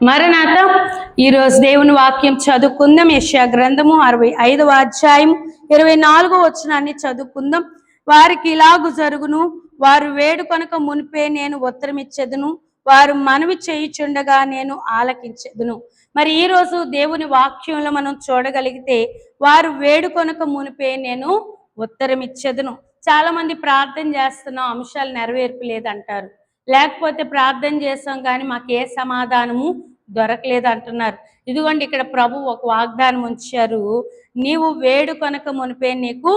మరణాత. ఈరోజు దేవుని వాక్యం చదువుకుందాం. యెషయా గ్రంథము 65వ అధ్యాయం 24వ వచనాన్ని చదువుకుందాం. వారికి ఇలాగు జరుగును, వారు వేడుకొనక మునిపే నేను ఉత్తరమిచ్చెదను, వారు మనవి చేయుచుండగా నేను ఆలకించెదను. మరి ఈరోజు దేవుని వాక్యంలో మనం చూడగలిగితే, వారు వేడుకొనక మునిపే నేను ఉత్తరమిచ్చెదను. చాలా మంది ప్రార్థన చేస్తున్న అంశాలు నెరవేర్పు లేదంటారు, లేకపోతే ప్రార్థన చేసాం కానీ మాకు ఏ సమాధానము దొరకలేదు అంటున్నారు. ఇదిగోండి, ఇక్కడ ప్రభు ఒక వాగ్దానం ఉంచారు. నీవు వేడుకొనక మునిపే నీకు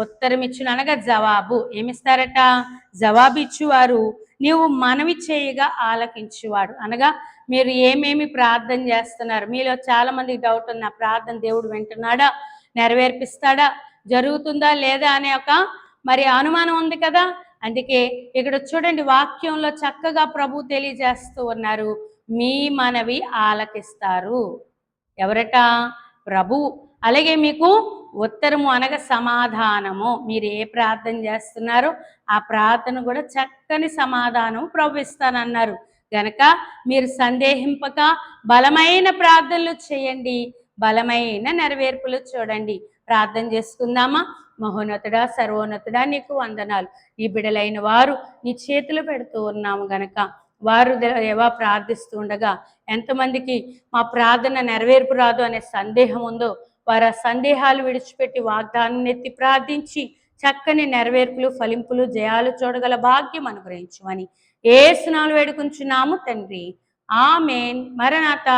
ఉత్తరం ఇచ్చును, అనగా జవాబు ఏమిస్తారట? జవాబు ఇచ్చువారు, నీవు మనవి చేయగా ఆలకించువాడు. అనగా మీరు ఏమేమి ప్రార్థన చేస్తున్నారు, మీలో చాలా మందికి డౌట్ ఉంది, ఆ ప్రార్థన దేవుడు వింటున్నాడా, నెరవేర్పిస్తాడా, జరుగుతుందా లేదా అనే ఒక మరి అనుమానం ఉంది కదా. అందుకే ఇక్కడ చూడండి, వాక్యంలో చక్కగా ప్రభు తెలియజేస్తూ ఉన్నారు, మీ మనవి ఆలకిస్తారు. ఎవరట? ప్రభు. అలాగే మీకు ఉత్తరము అనగా సమాధానము. మీరు ఏ ప్రార్థన చేస్తున్నారో ఆ ప్రార్థన కూడా చక్కని సమాధానం ప్రభు ఇస్తానన్నారు. గనక మీరు సందేహింపక బలమైన ప్రార్థనలు చేయండి, బలమైన నెరవేర్పులు చూడండి. ప్రార్థన చేసుకుందామా? మహోన్నతుడా, సర్వోన్నతుడా, నీకు వందనాలు. నీ బిడలైన వారు నీ చేతులు పెడుతూ ఉన్నాము గనక వారు దేవా ప్రార్థిస్తూ ఉండగా ఎంతమందికి మా ప్రార్థన నెరవేర్పు రాదు అనే సందేహం ఉందో, వారు ఆ సందేహాలు విడిచిపెట్టి వాగ్దానం ఎత్తి ప్రార్థించి చక్కని నెరవేర్పులు, ఫలింపులు, జయాలు చూడగల భాగ్యం అనుగ్రహించమని యేసు నామములో వేడుకుంటున్నాము తండ్రి. ఆమేన్. మరణాత.